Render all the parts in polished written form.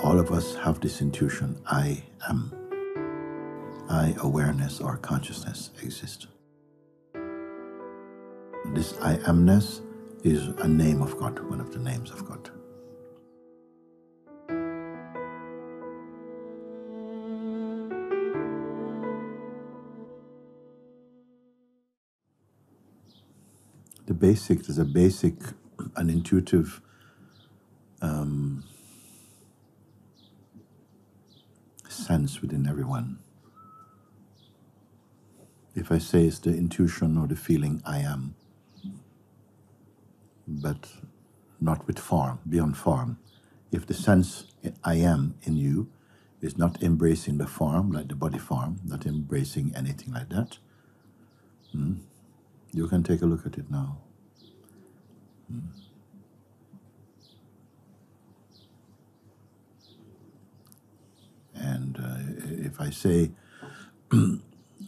all of us have this intuition, I am. I, awareness or consciousness, exist. This I amness is a name of God, one of the names of God. There's a basic, an intuitive sense within everyone. If I say it's the intuition or the feeling I am, but not with form, beyond form. If the sense I am in you is not embracing the form, like the body form, not embracing anything like that, you can take a look at it now. And if I say,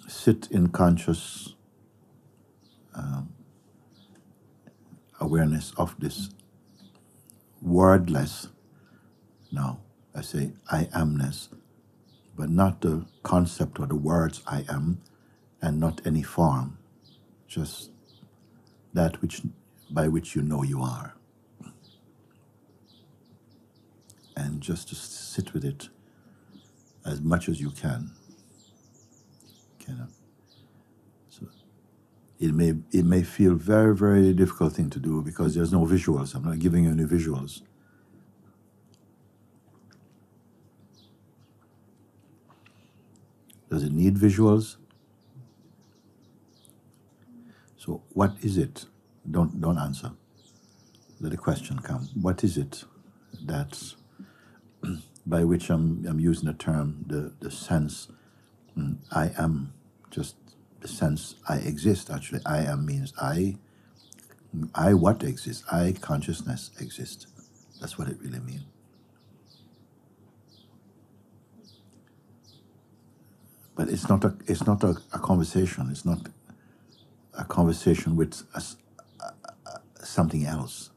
sit in conscious awareness of this wordless, now I say I amness, but not the concept or the words I am, and not any form, just that by which you know you are. And just to sit with it as much as you can. So it may feel very, very difficult thing to do because there's no visuals. I'm not giving you any visuals. Does it need visuals? So what is it? Don't answer. Let the question come. What is it that's by which I'm using the term, the sense I am, just the sense I exist. Actually, I am means I what exists? I, consciousness, exist. That's what it really means. But it's not a conversation. It's not a conversation with something else.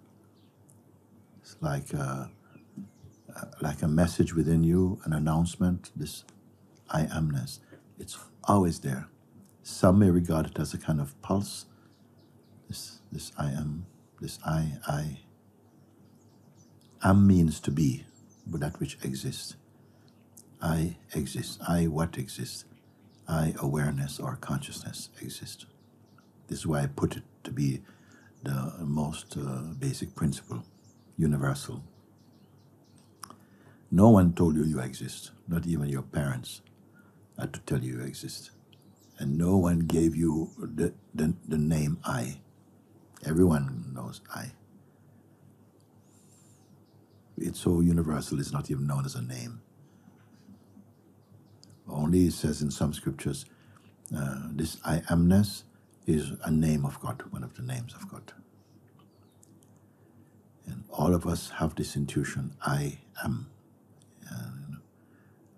It's like a message within you, an announcement, this I amness. It's always there. Some may regard it as a kind of pulse. This I am, this I am means to be, but that which exists. I exist. I what exists. I, awareness or consciousness, exist. This is why I put it to be the most basic principle, universal. No one told you you exist, not even your parents had to tell you you exist. And no one gave you the name I. Everyone knows I. It's so universal, it's not even known as a name. Only it says in some scriptures, this I amness is a name of God, one of the names of God. And all of us have this intuition, I am.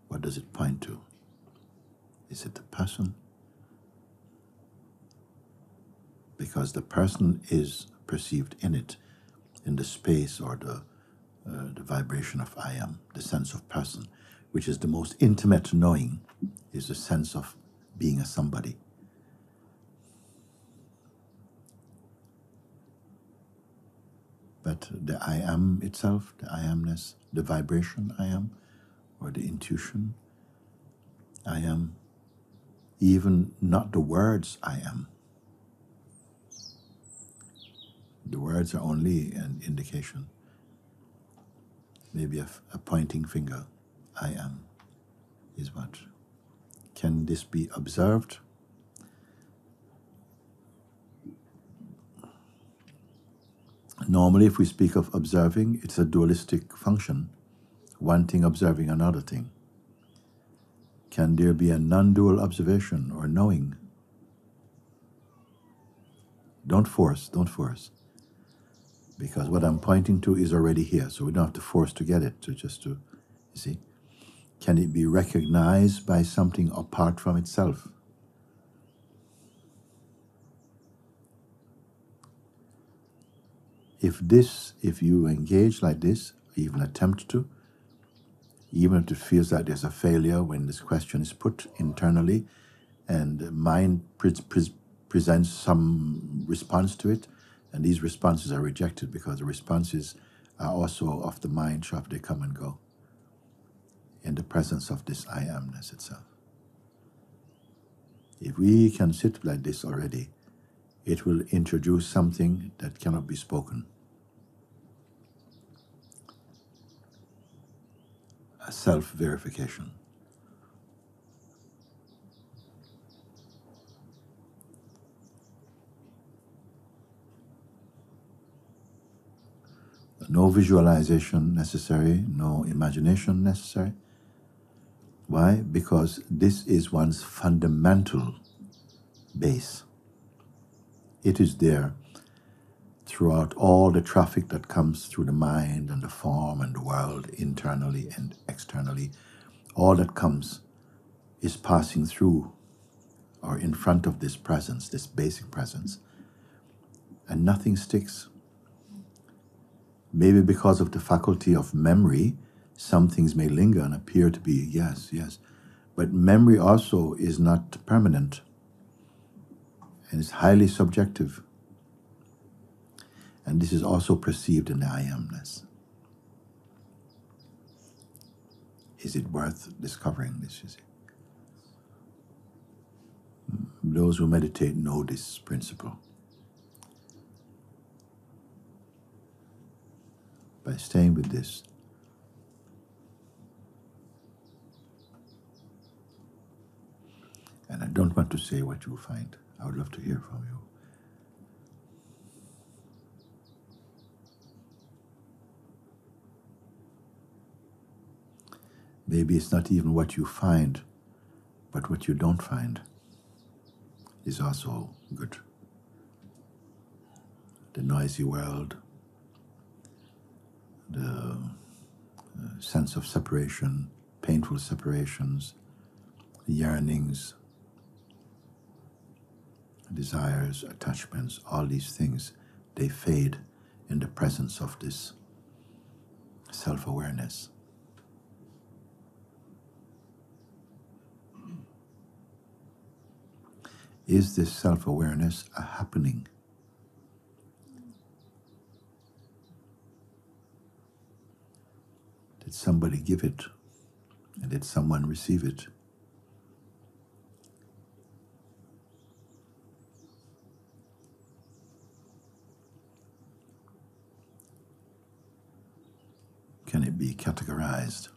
What does it point to? Is it the person? Because the person is perceived in it, in the space or the vibration of I am, the sense of person, which is the most intimate knowing, is the sense of being a somebody. But the I am itself, the I amness, the vibration I am, or the intuition I am, even not the words I am. The words are only an indication, maybe a pointing finger. I am is what? Can this be observed? Normally, if we speak of observing, it's a dualistic function, one thing observing another thing. Can there be a non-dual observation or knowing? Don't force. Because what I'm pointing to is already here, so we don't have to force to get it, you see. Can it be recognized by something apart from itself? If you engage like this, even attempt to, even if it feels like there's a failure when this question is put internally, and the mind presents some response to it, and these responses are rejected because the responses are also of the mind, so they come and go in the presence of this I amness itself. If we can sit like this already, it will introduce something that cannot be spoken. A self-verification. No visualization necessary, no imagination necessary. Why? Because this is one's fundamental base. It is there throughout all the traffic that comes through the mind and the form and the world, internally and externally. All that comes is passing through or in front of this presence, this basic presence, and nothing sticks. Maybe because of the faculty of memory, some things may linger and appear to be yes, yes. But memory also is not permanent, and it's highly subjective. And this is also perceived in the I amness. Is it worth discovering this, you see? Those who meditate know this principle. By staying with this, and I don't want to say what you'll find. I would love to hear from you. Maybe it's not even what you find, but what you don't find is also good. The noisy world, the sense of separation, painful separations, yearnings, desires, attachments, all these things, they fade in the presence of this self-awareness. Is this self-awareness a happening? Did somebody give it? And did someone receive it? Can it be categorized?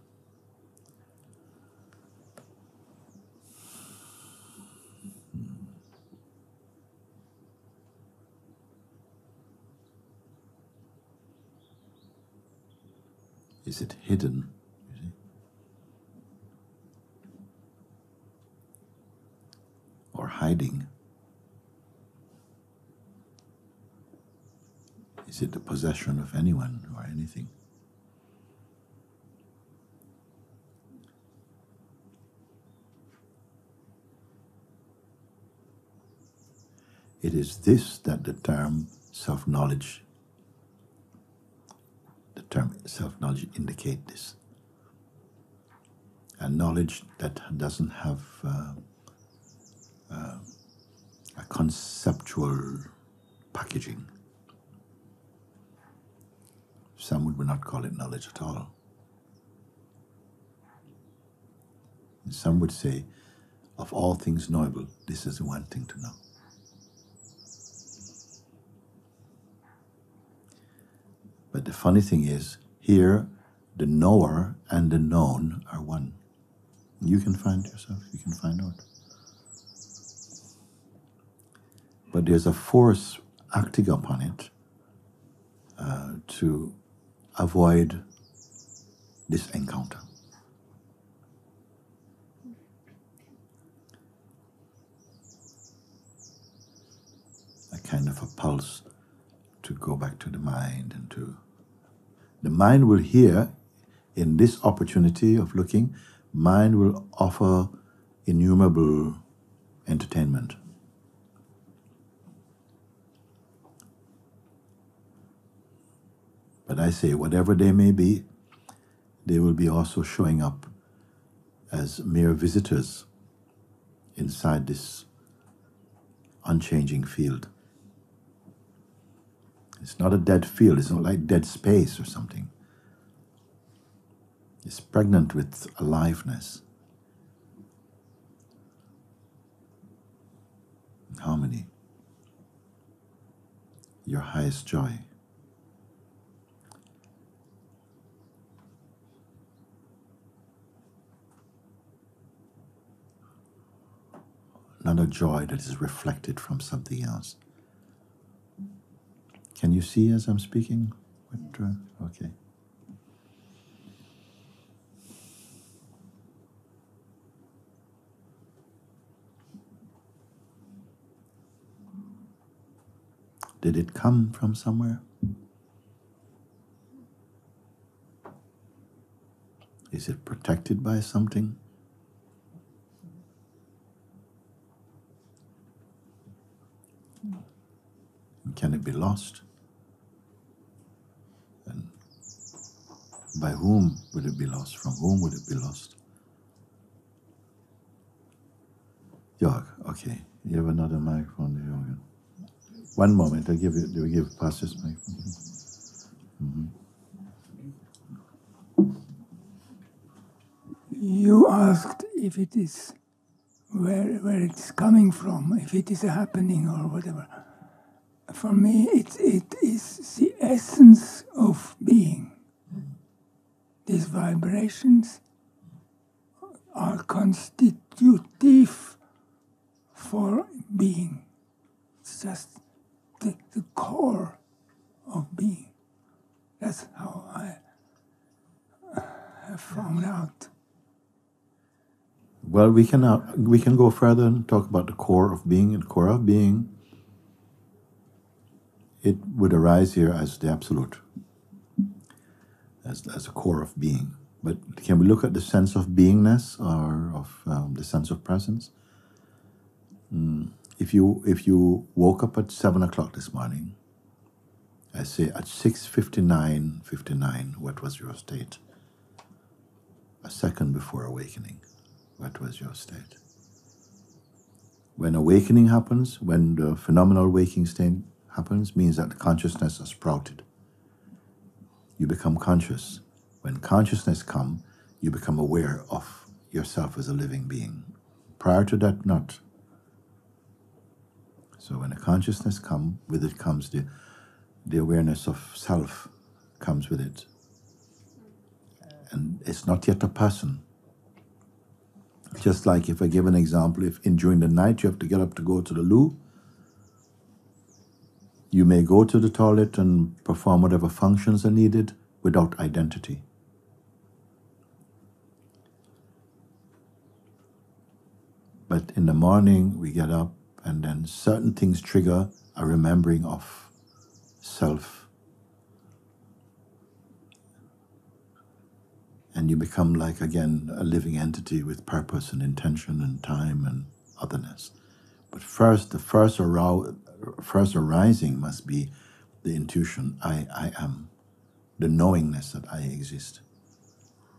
Is it hidden? You see? Or hiding? Is it the possession of anyone or anything? It is this that the term self-knowledge indicate this. A knowledge that doesn't have a conceptual packaging. Some would not call it knowledge at all. And some would say, of all things knowable, this is the one thing to know. But the funny thing is, here, the knower and the known are one. You can find yourself, you can find out. But there's a force acting upon it to avoid this encounter. A kind of a pulse to go back to the mind and to... The mind will hear, in this opportunity of looking, mind will offer innumerable entertainment. But I say, whatever they may be, they will be also showing up as mere visitors inside this unchanging field. It's not a dead field, it's not like dead space or something. It's pregnant with aliveness, harmony, your highest joy. Not a joy that is reflected from something else. Can you see as I'm speaking? Okay. Did it come from somewhere? Is it protected by something? Can it be lost? And by whom would it be lost? From whom would it be lost? Jorg, okay. You have another microphone there, Jorgen. One moment, pass this microphone. Mm-hmm. You asked if it is where it's coming from, if it is happening or whatever. For me, it is the essence of being. These vibrations are constitutive for being. It's just the core of being. That's how I have found out. Well, we can go further and talk about the core of being. And the core of being, it would arise here as the absolute, as a core of being. But can we look at the sense of beingness or of the sense of presence? If you woke up at 7 o'clock this morning, I say at 6:59, what was your state? A second before awakening, what was your state? When awakening happens, when the phenomenal waking state happens, means that the consciousness has sprouted. You become conscious. When consciousness comes, you become aware of yourself as a living being. Prior to that, not. So when the consciousness comes, with it comes the awareness of self, comes with it. And it's not yet a person. Just like if I give an example, if during the night you have to get up to go to the loo, you may go to the toilet and perform whatever functions are needed without identity. But in the morning we get up and then certain things trigger a remembering of self. And you become like, again, a living entity with purpose and intention and time and otherness. But first, the first arising must be the intuition, I am, the knowingness that I exist,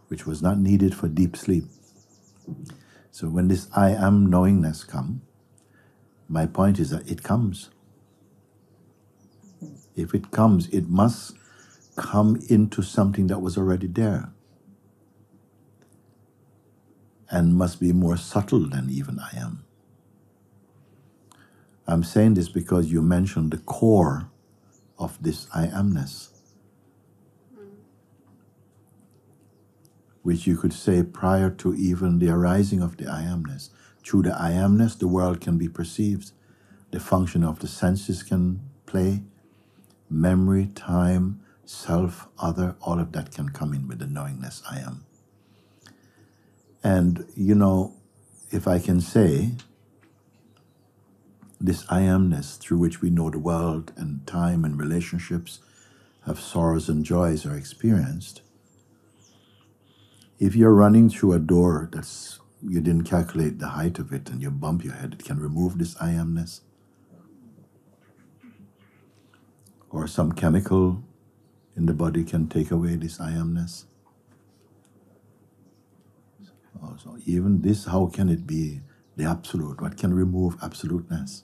which was not needed for deep sleep. So when this I am knowingness comes, my point is that it comes. If it comes, it must come into something that was already there and must be more subtle than even I am. I'm saying this because you mentioned the core of this I amness, which you could say prior to even the arising of the I amness. Through the I amness, the world can be perceived, the function of the senses can play, memory, time, self, other, all of that can come in with the knowingness I am. And, you know, if I can say, this I amness through which we know the world and time and relationships, have sorrows and joys are experienced. If you're running through a door that's you didn't calculate the height of it and you bump your head, it can remove this I amness. Or some chemical in the body can take away this I amness. So even this, how can it be the absolute? What can remove absoluteness?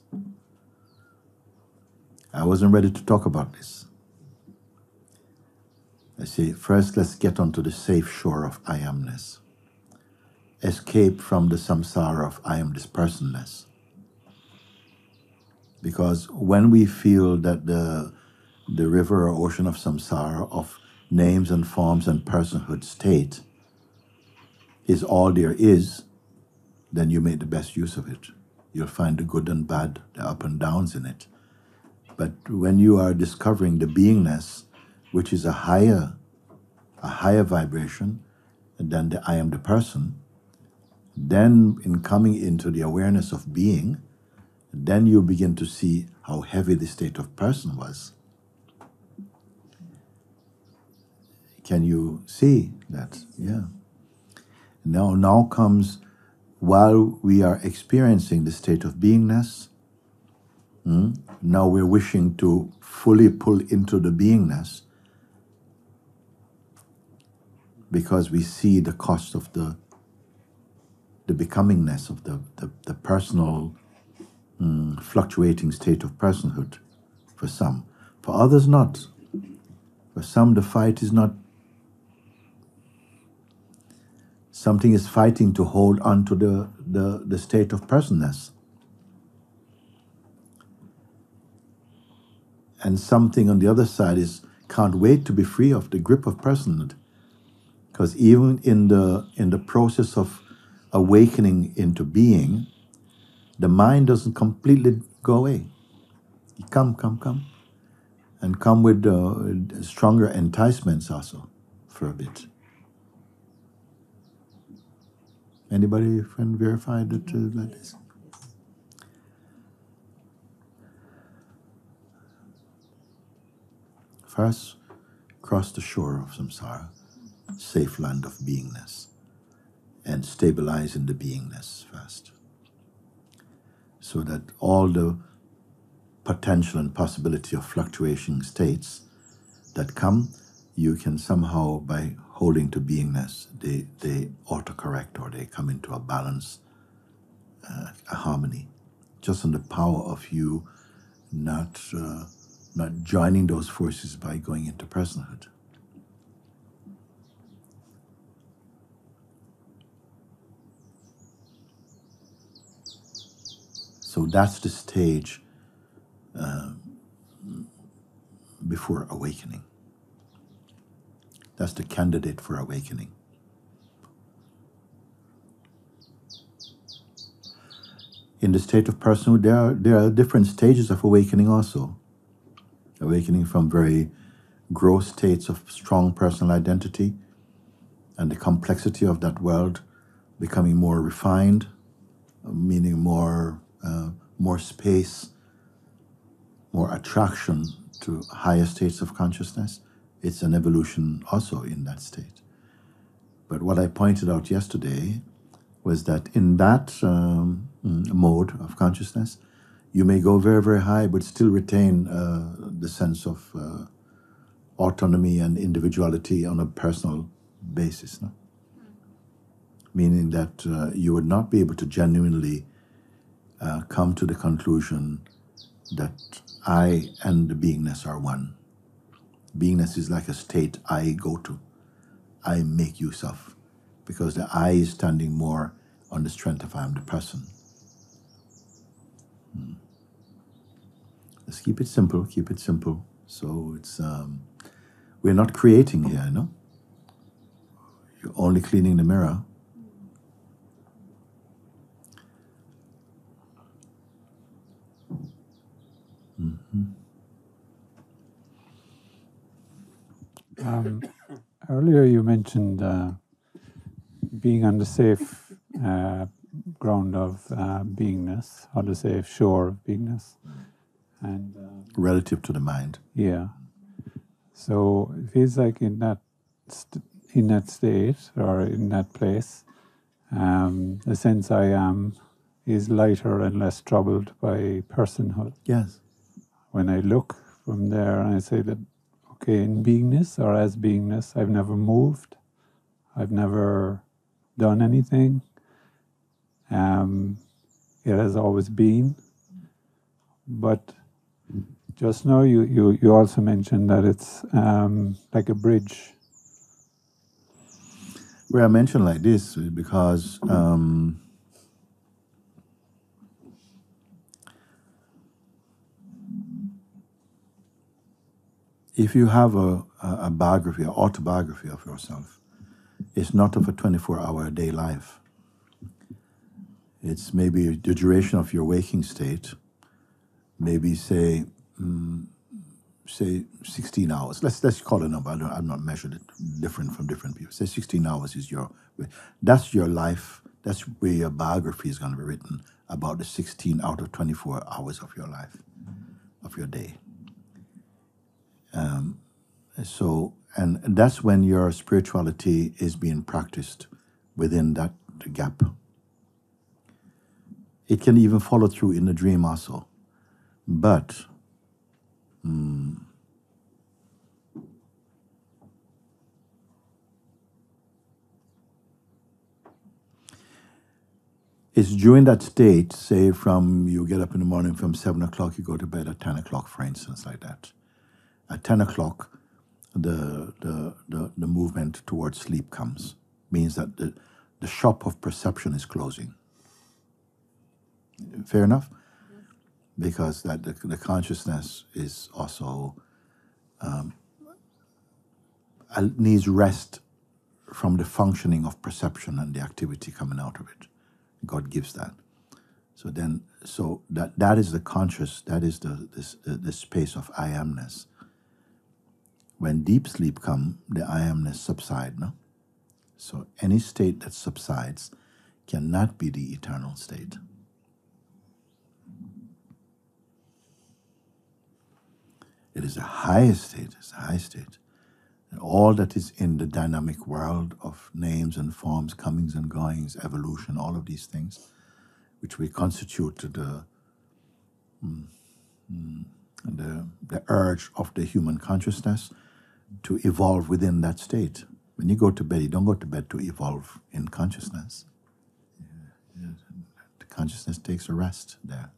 I wasn't ready to talk about this. I say, first let's get onto the safe shore of I amness. Escape from the samsara of I am this personness. Because when we feel that the river or ocean of samsara, of names and forms and personhood state, is all there is, then you make the best use of it. You'll find the good and bad, the up and downs in it. But when you are discovering the beingness, which is a higher vibration than the I am the person, then in coming into the awareness of being, then you begin to see how heavy the state of person was. Can you see that? Yeah. Now comes, while we are experiencing the state of beingness, now we're wishing to fully pull into the beingness because we see the cost of the becomingness of the personal fluctuating state of personhood for some. For others not. For some the fight is not. Something is fighting to hold on to the state of personness. And something on the other side can't wait to be free of the grip of personhood. Because even in the process of awakening into being, the mind doesn't completely go away. You come. And come with stronger enticements also for a bit. Anybody can verify that like this? First, cross the shore of samsara, safe land of beingness, and stabilize in the beingness first. So that all the potential and possibility of fluctuating states that come, you can somehow, by holding to beingness, they autocorrect or they come into a balance, a harmony. Just on the power of you not joining those forces by going into personhood. So that's the stage before awakening. That's the candidate for awakening. In the state of personhood, there are different stages of awakening also. Awakening from very gross states of strong personal identity and the complexity of that world becoming more refined, meaning more space, more attraction to higher states of consciousness. It's an evolution also in that state. But what I pointed out yesterday was that in that mode of consciousness, you may go very, very high, but still retain the sense of autonomy and individuality on a personal basis. No? Meaning that you would not be able to genuinely come to the conclusion that I and the beingness are one. Beingness is like a state I go to, I make use of, because the I is standing more on the strength of I am the person. Let's keep it simple, So it's, we're not creating here, you know? You're only cleaning the mirror. Earlier you mentioned being on the safe ground of beingness, or the safe shore of beingness, and relative to the mind. Yeah. So it feels like in that state or in that place, the sense I am is lighter and less troubled by personhood. Yes. When I look from there and I say that, okay, in beingness or as beingness, I've never moved, I've never done anything, It has always been. But just now you also mentioned that it's like a bridge. Well, I mentioned like this because if you have a biography, an autobiography of yourself, it's not of a 24-hour-a-day life. It's maybe the duration of your waking state, maybe say 16 hours. Let's call it a number. I've not measured it different from different people. Say 16 hours is that's your life. That's where your biography is going to be written about the 16 out of 24 hours of your life, of your day. And that's when your spirituality is being practiced within that gap. It can even follow through in the dream also. But it's during that state, say from you get up in the morning from 7 o'clock, you go to bed at 10 o'clock, for instance, like that. At 10 o'clock, the movement towards sleep comes. Means that the shop of perception is closing. Fair enough? Because that the consciousness is also needs rest from the functioning of perception and the activity coming out of it. God gives that. So that is the conscious. That is the space of I amness. When deep sleep comes, the I amness subside. No, so any state that subsides cannot be the eternal state. It is the highest state. It's the highest state. And all that is in the dynamic world of names and forms, comings and goings, evolution, all of these things, which we constitute the urge of the human consciousness to evolve within that state. When you go to bed, you don't go to bed to evolve in consciousness. The consciousness takes a rest there.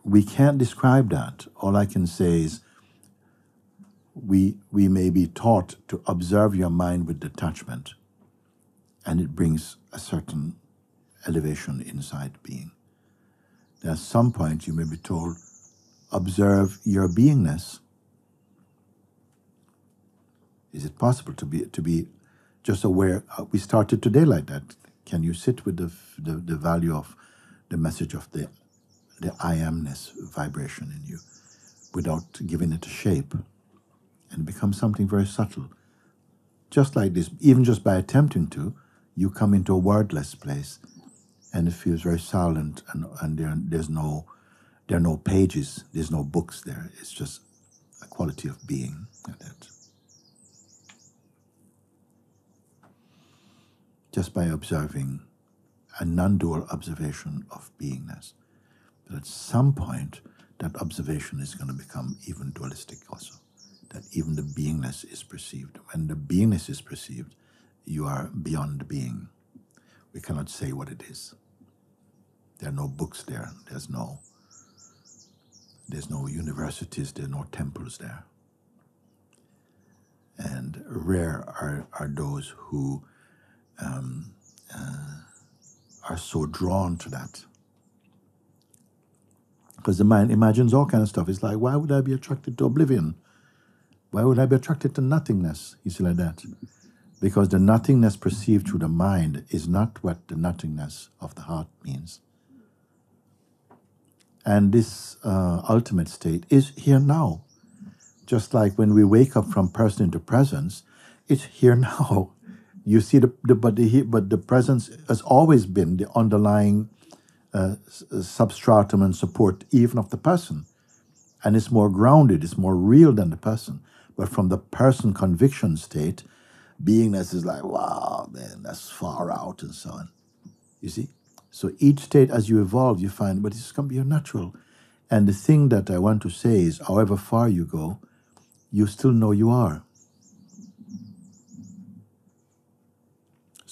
We can't describe that. All I can say is we may be taught to observe your mind with detachment, and it brings a certain elevation inside being. At some point you may be told, observe your beingness. Is it possible to be just aware? We started today like that. Can you sit with the value of the message of the I amness vibration in you without giving it a shape, and become something very subtle? Just like this, even just by attempting to, you come into a wordless place, and it feels very silent, and there are no pages, there's no books there. It's just a quality of being like that. Just by observing a non-dual observation of beingness. But at some point, that observation is going to become even dualistic also. That even the beingness is perceived. When the beingness is perceived, you are beyond being. We cannot say what it is. There are no books there. There's no universities. There are no temples there. And rare are those who are so drawn to that. Because the mind imagines all kind of stuff. It's like, why would I be attracted to oblivion? Why would I be attracted to nothingness? You see, like that. Because the nothingness perceived through the mind is not what the nothingness of the heart means. And this ultimate state is here now. Just like when we wake up from person into presence, it's here now. You see, but the presence has always been the underlying substratum and support even of the person. And it's more grounded, it's more real than the person. But from the person conviction state, beingness is like, wow, man, that's far out and so on. You see? So each state as you evolve, you find, but it's going to be natural. And the thing that I want to say is, however far you go, you still know you are.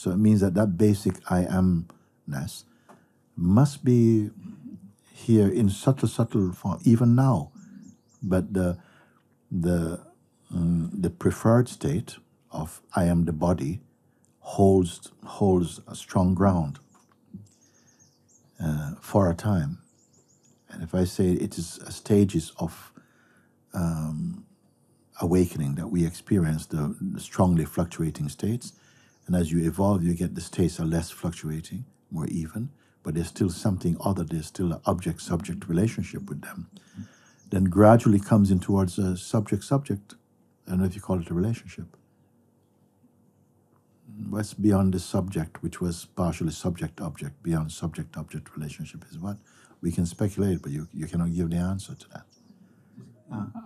So it means that that basic I amness must be here in subtle form, even now. But the preferred state of I am the body holds a strong ground for a time. And if I say it is stages of awakening that we experience, the strongly fluctuating states, and as you evolve, you get the states are less fluctuating, more even, but there's still something other, there's still an object-subject relationship with them. Then gradually comes in towards a subject-subject, I don't know if you call it a relationship. What's beyond the subject, which was partially subject-object, beyond subject-object relationship is what? We can speculate, but you cannot give the answer to that.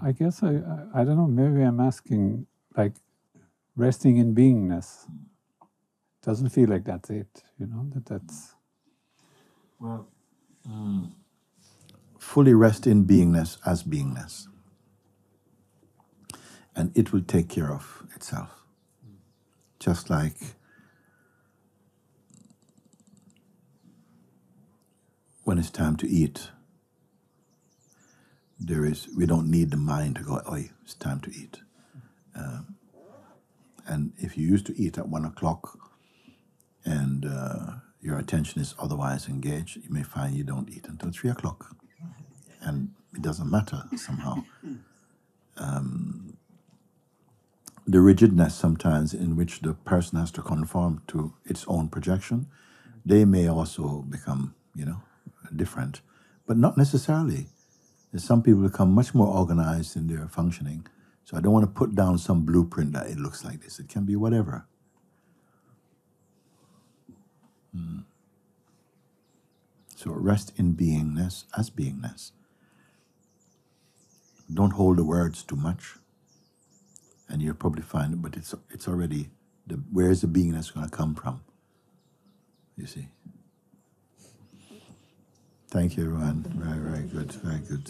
I guess I don't know, maybe I'm asking, like, resting in beingness. Doesn't feel like that's it, that's... Well, fully rest in beingness as beingness. And it will take care of itself. Just like when it's time to eat, we don't need the mind to go, oh, it's time to eat. And if you used to eat at 1 o'clock and your attention is otherwise engaged, you may find you don't eat until 3 o'clock. And it doesn't matter somehow. The rigidness sometimes in which the person has to conform to its own projection, they may also become, different. But not necessarily. Some people become much more organized in their functioning. So I don't want to put down some blueprint that it looks like this. It can be whatever. So rest in beingness as beingness. Don't hold the words too much. And you'll probably find it, but it's already, where is the beingness going to come from? You see. Thank you, everyone. Very, very good. Very good.